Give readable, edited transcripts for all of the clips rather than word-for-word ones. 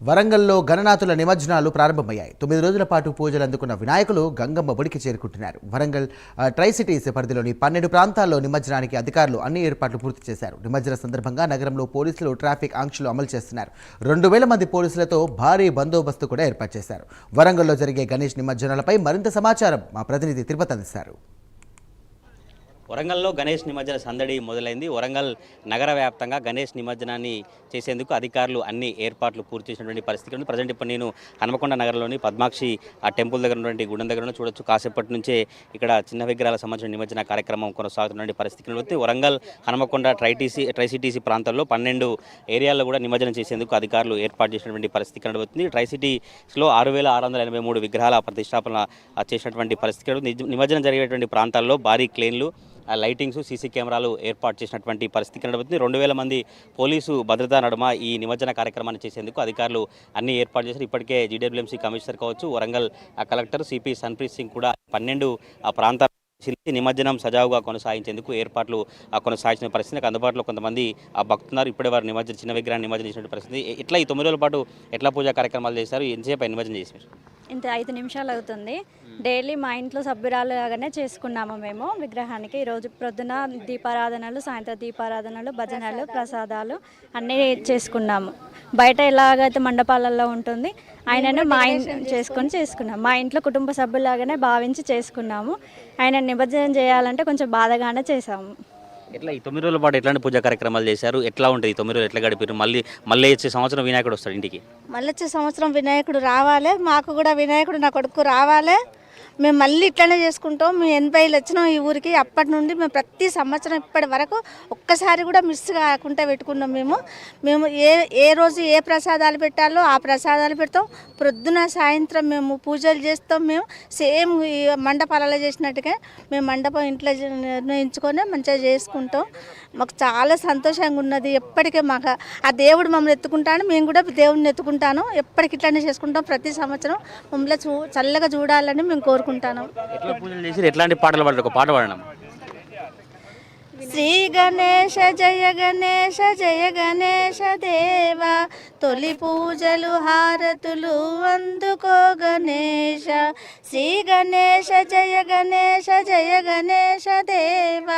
వరంగల్లో గణనాథుల నిమజ్జనాలు ప్రారంభమయ్యాయి. 9 రోజుల పాటు పూజలు అందుకున్న వినాయకులు గంగమ్మ ఒడికి చేరుకుంటున్నారు. వరంగల్ ట్రై సిటీస్ పరిధిలోని 12 ప్రాంతాల్లో నిమజ్జనానికి అధికారులు అన్ని ఏర్పాట్లు పూర్తి చేశారు. నిమజ్జన సందర్భంగా నగరంలో పోలీసులు ట్రాఫిక్ ఆంక్షలు అమలు చేస్తున్నారు. 2000 మంది పోలీసులతో భారీ బందోబస్తు కూడా ఏర్పాటు చేశారు. వరంగల్లో జరిగే గణేష్ నిమజ్జనాలపై మరింత సమాచారం మా ప్రతినిధి తిరుపతి అందిస్తారు. వరంగల్లో గణేష్ నిమజ్జన సందడి మొదలైంది. వరంగల్ నగర వ్యాప్తంగా గణేష్ నిమజ్జనాన్ని చేసేందుకు అధికారులు అన్ని ఏర్పాట్లు పూర్తి చేసినటువంటి పరిస్థితి ఉంది. ప్రజెంట్ ఇప్పుడు నేను హనుమకొండ నగరంలోని పద్మాక్షి ఆ టెంపుల్ దగ్గర ఉన్నటువంటి గుండం దగ్గర చూడొచ్చు. కాసేపటి నుంచే ఇక్కడ చిన్న విగ్రహాలకు సంబంధించిన నిమజ్జన కార్యక్రమం కొనసాగుతున్నటువంటి పరిస్థితి ఉంది. వరంగల్ హనుమకొండ ట్రై సిటీసీ ప్రాంతాల్లో 12 ఏరియాల్లో కూడా నిమజ్జనం చేసేందుకు అధికారులు ఏర్పాటు చేసినటువంటి పరిస్థితి కనబడుతుంది. ట్రై సిటీస్లో 6683 విగ్రహాల ప్రతిష్టాపన చేసినటువంటి పరిస్థితి. నిమజ్జనం జరిగేటువంటి ప్రాంతాల్లో భారీ క్లేన్లు, లైటింగ్స్, సీసీ కెమెరాలు ఏర్పాటు చేసినటువంటి పరిస్థితి కనబడుతుంది. 2000 మంది పోలీసు భద్రతా నడుమ ఈ నిమజ్జన కార్యక్రమాన్ని చేసేందుకు అధికారులు అన్ని ఏర్పాటు చేశారు. ఇప్పటికే జీడబ్ల్యూఎంసీ కమిషనర్ కావచ్చు, వరంగల్ కలెక్టర్ సిపి సన్ప్రీత్ సింగ్ కూడా 12 ప్రాంతాల నిమజ్జనం సజావుగా కొనసాగించేందుకు ఏర్పాట్లు కొనసాగించిన పరిస్థితి. అందుబాటులో కొంతమంది భక్తున్నారు. ఇప్పుడే వారు చిన్న విగ్రహాన్ని నిమజ్జనం చేసిన పరిస్థితి. ఇట్లా ఈ 9 రోజుల పాటు ఎట్లా పూజా కార్యక్రమాలు చేశారు? ఎంతసేపు నిమజ్జనం చేశారు? ఇంత 5 నిమిషాలు అవుతుంది. డైలీ మా ఇంట్లో సభ్యురాలు లాగానే చేసుకున్నాము మేము విగ్రహానికి. ఈరోజు ప్రొద్దున దీపారాధనలు, సాయంత్రం దీపారాధనలు, భజనలు, ప్రసాదాలు అన్నీ చేసుకున్నాము. బయట ఎలాగైతే మండపాలలో ఉంటుంది ఆయనను మా చేసుకున్నాం. మా ఇంట్లో కుటుంబ సభ్యులాగానే భావించి చేసుకున్నాము. ఆయన నిమజ్జనం చేయాలంటే కొంచెం బాధగానే చేసాము. ఎట్లా ఈ 9 రోజుల పాటు ఎట్లాంటి పూజా కార్యక్రమాలు చేశారు? ఎట్లా ఉంటుంది 9 రోజులు? ఎట్లా గడిపారు? మళ్ళీ వచ్చే సంవత్సరం వినాయకుడు వస్తాడు ఇంటికి. మళ్ళీ వచ్చే సంవత్సరం వినాయకుడు రావాలి. మాకు కూడా వినాయకుడు నా కొడుకు రావాలి. మేము మళ్ళీ ఇట్లనే చేసుకుంటాం. మేము 80 వచ్చినాం ఈ ఊరికి. అప్పటి నుండి మేము ప్రతి సంవత్సరం ఇప్పటి వరకు ఒక్కసారి కూడా మిస్ కాకుండా పెట్టుకున్నాం. మేము ఏ రోజు ఏ ప్రసాదాలు పెట్టాలో ఆ ప్రసాదాలు పెడతాం. ప్రొద్దున సాయంత్రం మేము పూజలు చేస్తాం. మేము సేమ్ ఈ మండపాలలో చేసినట్టుగా మేము మండపం ఇంట్లో నిర్ణయించుకొని మంచిగా చేసుకుంటాం. మాకు చాలా సంతోషంగా ఉన్నది. ఎప్పటికీ మాకు ఆ దేవుడు మమ్మల్ని ఎత్తుకుంటాను, మేము కూడా దేవుడిని ఎత్తుకుంటాను. ఎప్పటికి ఇట్లనే చేసుకుంటాం. ప్రతి సంవత్సరం మమ్మల్ని చల్లగా చూడాలని మేము కోరుకుంటాను. ఎట్లా పూజలు చేసి ఎట్లాంటి పాటలు పాడారు? ఒక పాట పాడడం. శ్రీ గణేశ జయ గణేశ జయ గణేశ దేవ, తొలి పూజలు హారతులు అందుకో గణేశ. శ్రీ గణేశ జయ గణేశ జయ గణేశ దేవ,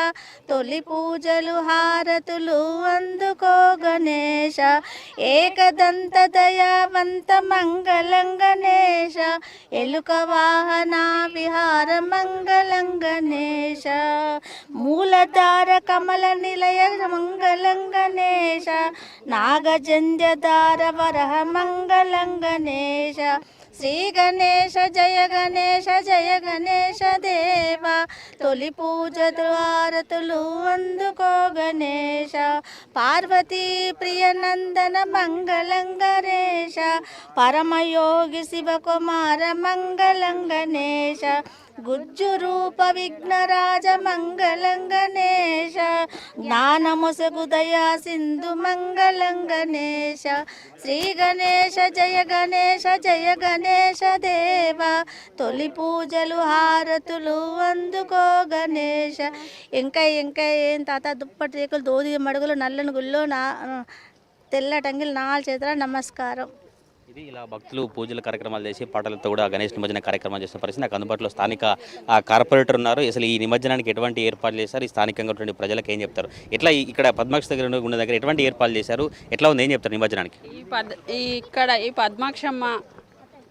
తొలి పూజలు హారతులు అందుకో గణేశ. ఏకదంత దయావంత మంగళం గణేశ, ఎలుక వాహన విహార మంగళం గణేశ. మూలధార కమల నిలయ మంగళం గణేశ, నాగజంధ్యధార వరహ మంగళం గణేశ. శ్రీ గణేశ జయ గణేశ జయ గణేశ దేవ, తొలి పూజ ద్వారతులు అందుకో గణేశ. పార్వతీ ప్రియనందన మంగళం గణేశ, పరమయోగి శివకుమార మంగళం గణేశ. గుజ్జు రూప విఘ్నరాజ మంగళం గణేశ, జ్ఞానముసగు దయా సింధు మంగళం గణేశ. శ్రీ గణేశ జయ గణేశ జయ గణేశ దేవ, తొలి పూజలు హారతులు అందుకో గణేశ. ఇంకా ఏం తాత దుప్పటి రేకులు దోది మడుగులు నల్లని గుల్లో తెల్లటంగిలు 4 చేతుల నమస్కారం. ఇది ఇలా భక్తులు పూజల కార్యక్రమాలు చేసి పాటలతో కూడా గణేష్ నిమజ్జన కార్యక్రమాలు చేసిన పరిస్థితి. నాకు అందుబాటులో స్థానిక కార్పొరేటర్ ఉన్నారు. అసలు ఈ నిమజ్జనానికి ఎటువంటి ఏర్పాట్లు చేశారు? ఈ స్థానికంగా ఉన్నటువంటి ప్రజలకు ఏం చెప్తారు? ఎట్లా ఇక్కడ పద్మాక్షి దగ్గర ఉన్న దగ్గర ఎటువంటి ఏర్పాట్లు చేశారు? ఎట్లా ఉంది, ఏం చెప్తారు నిమజ్జనానికి? ఈ పద్మాక్షమ్మ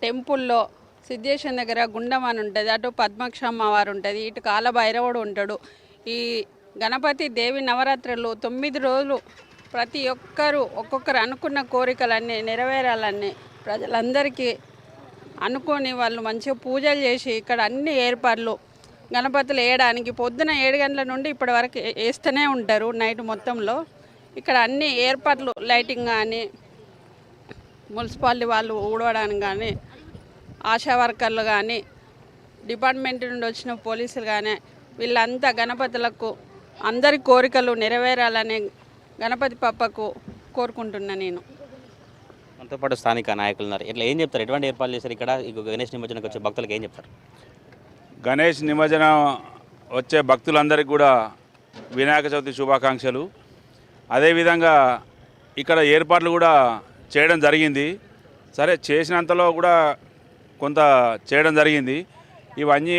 టెంపుల్లో సిద్ధేశ్వరం దగ్గర గుండం అని ఉంటుంది, అటు పద్మాక్షమ్మ వారు ఉంటుంది, ఇటు కాలభైరవుడు ఉంటాడు. ఈ గణపతి దేవి నవరాత్రులు 9 రోజులు ప్రతి ఒక్కరూ ఒక్కొక్కరు అనుకున్న కోరికలన్నీ నెరవేరాలన్నీ ప్రజలందరికీ అనుకొని వాళ్ళు మంచిగా పూజలు చేసి ఇక్కడ అన్ని ఏర్పాట్లు గణపతులు వేయడానికి పొద్దున 7 గంటల నుండి ఇప్పటి వరకు వేస్తూనే ఉంటారు. నైట్ మొత్తంలో ఇక్కడ అన్ని ఏర్పాట్లు, లైటింగ్ కానీ, మున్సిపాలిటీ వాళ్ళు ఊడవడానికి కానీ, ఆశా వర్కర్లు కానీ, డిపార్ట్మెంట్ నుండి వచ్చిన పోలీసులు కానీ, వీళ్ళంతా గణపతులకు అందరి కోరికలు నెరవేరాలని గణపతి పప్పకు కోరుకుంటున్నా నేను. మనతో పాటు స్థానిక నాయకులు ఉన్నారు. ఇట్లా ఏం చెప్తారు? ఎటువంటి ఏర్పాట్లు చేశారు ఇక్కడ గణేష్ నిమజ్జనకు వచ్చే భక్తులకు? ఏం చెప్తారు? గణేష్ నిమజ్జనం వచ్చే భక్తులందరికీ కూడా వినాయక చవితి శుభాకాంక్షలు. అదేవిధంగా ఇక్కడ ఏర్పాట్లు కూడా చేయడం జరిగింది. సరే చేసినంతలో కూడా కొంత చేయడం జరిగింది. ఇవన్నీ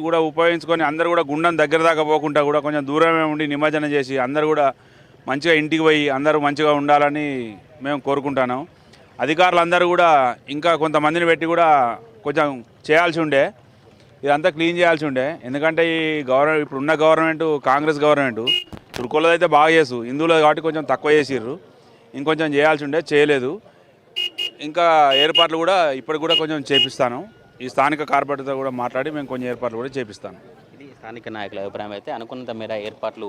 కూడా ఉపయోగించుకొని అందరూ కూడా గుండం దగ్గర దాకా పోకుండా కూడా కొంచెం దూరమే ఉండి నిమజ్జనం చేసి అందరూ కూడా మంచిగా ఇంటికి పోయి అందరూ మంచిగా ఉండాలని మేము కోరుకుంటున్నాం. అధికారులందరూ కూడా ఇంకా కొంతమందిని పెట్టి కూడా కొంచెం చేయాల్సి ఉండే, ఇదంతా క్లీన్ చేయాల్సి ఉండే. ఎందుకంటే ఈ ఇప్పుడున్న గవర్నమెంట్ కాంగ్రెస్ గవర్నమెంట్ తుర్కోలదైతే బాగా చేసు, హిందువులు కాబట్టి కొంచెం తక్కువ చేసిర్రు. ఇంకొంచెం చేయాల్సి ఉండే, చేయలేదు. ఇంకా ఏర్పాట్లు కూడా ఇప్పటికి కూడా కొంచెం చేపిస్తాను. ఈ స్థానిక కార్పొరేటర్తో కూడా మాట్లాడి మేము కొంచెం ఏర్పాట్లు కూడా చేపిస్తాను. ఇది స్థానిక నాయకుల అభిప్రాయం అయితే అనుకున్నంత మేర ఏర్పాట్లు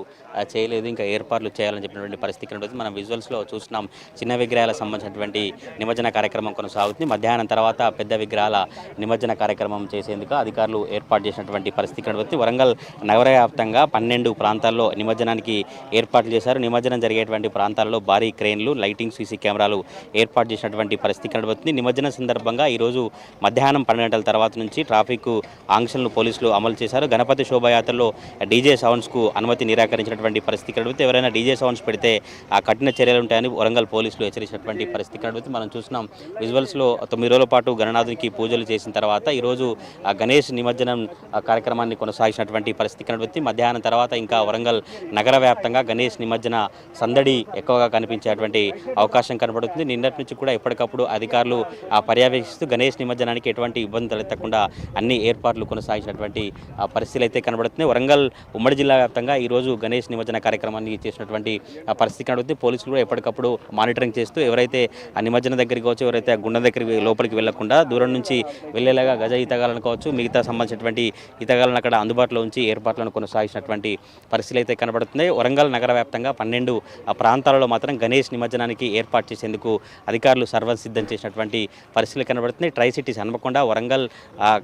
చేయలేదు, ఇంకా ఏర్పాట్లు చేయాలని చెప్పినటువంటి పరిస్థితి ఉంటుంది. మనం విజువల్స్లో చూస్తున్నాం, చిన్న విగ్రహాలకు సంబంధించినటువంటి నిమజ్జన కార్యక్రమం కొనసాగుతుంది. మధ్యాహ్నం తర్వాత పెద్ద విగ్రహాల నిమజ్జన కార్యక్రమం చేసేందుకు అధికారులు ఏర్పాటు చేసినటువంటి పరిస్థితి కనబడుతుంది. వరంగల్ నగర వ్యాప్తంగా 12 ప్రాంతాల్లో నిమజ్జనానికి ఏర్పాట్లు చేశారు. నిమజ్జనం జరిగేటువంటి ప్రాంతాల్లో భారీ క్రేన్లు, లైటింగ్, సీసీ కెమెరాలు ఏర్పాటు చేసినటువంటి పరిస్థితి కనబడుతుంది. నిమజ్జనం సందర్భంగా ఈరోజు మధ్యాహ్నం 12 గంటల తర్వాత నుంచి ట్రాఫిక్ ఆంక్షలను పోలీసులు అమలు చేశారు. గణపతి శోభాయాత్రలో డీజే సౌండ్స్కు అనుమతి నిరాకరించినటువంటి పరిస్థితి కనబడుతుంది. ఎవరైనా డీజే సౌండ్స్ పెడితే కఠిన చర్యలు ఉంటాయని వరంగల్ పోలీసులు హెచ్చరించినటువంటి పరిస్థితి కనబడుతుంది. మనం చూస్తున్నాం విజువల్స్లో 9 రోజుల పాటు గణనాథునికి పూజలు చేసిన తర్వాత ఈరోజు గణేష్ నిమజ్జనం కార్యక్రమాన్ని కొనసాగించినటువంటి పరిస్థితి కనబడుతుంది. మధ్యాహ్నం తర్వాత ఇంకా వరంగల్ నగర వ్యాప్తంగా గణేష్ నిమజ్జన సందడి ఎక్కువగా కనిపించేటువంటి అవకాశం కనబడుతుంది. నిన్నటి నుంచి కూడా ఎప్పటికప్పుడు అధికారులు పర్యవేక్షిస్తూ గణేష్ నిమజ్జనానికి ఎటువంటి ఇబ్బంది తలెత్తకుండా అన్ని ఏర్పాట్లు కొనసాగించినటువంటి పరిస్థితులు అయితే కనబడుతుంది. వరంగల్ ఉమ్మడి జిల్లా వ్యాప్తంగా ఈరోజు గణేష్ నిమజ్జన కార్యక్రమాన్ని చేసినటువంటి పరిస్థితి కనబడుతుంది. పోలీసులు కూడా ఎప్పటికప్పుడు మానిటరింగ్ చేస్తూ ఎవరైతే ఆ నిమజ్జనం దగ్గరికి కావచ్చు, ఎవరైతే ఆ గుండం దగ్గరికి లోపలికి వెళ్లకుండా దూరం నుంచి వెళ్లేలాగా గజ ఈతగాలను కావచ్చు, మిగతా సంబంధించినటువంటి ఈతగాలను అక్కడ అందుబాటులో ఉంచి ఏర్పాట్లను కొనసాగించినటువంటి పరిస్థితులు అయితే కనబడుతున్నాయి. వరంగల్ నగర వ్యాప్తంగా 12 ప్రాంతాలలో మాత్రం గణేష్ నిమజ్జనానికి ఏర్పాటు చేసేందుకు అధికారులు సర్వం సిద్ధం చేసినటువంటి పరిస్థితులు కనబడుతున్నాయి. ట్రై సిటీస్ హన్మకొండ, వరంగల్,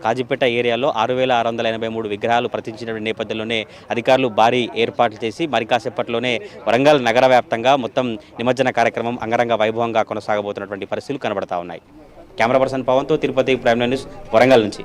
కాజీపేట ఏరియాలో 6683 విగ్రహాలు ప్రతిష్ఠించిన నేపథ్యంలోనే అధికారులు భారీ ఏర్పాట్లు చేసి మరి కాసేపట్లోనే వరంగల్ నగర వ్యాప్తంగా మొత్తం నిమజ్జన కార్యక్రమం అంగరంగ వైభవంగా కొనసాగబోతున్నటువంటి పరిస్థితులు కనబడతా ఉన్నాయి. కెమెరా పర్సన్ పవన్తో తిరుపతి ప్రైమ్ న్యూస్ వరంగల్ నుంచి.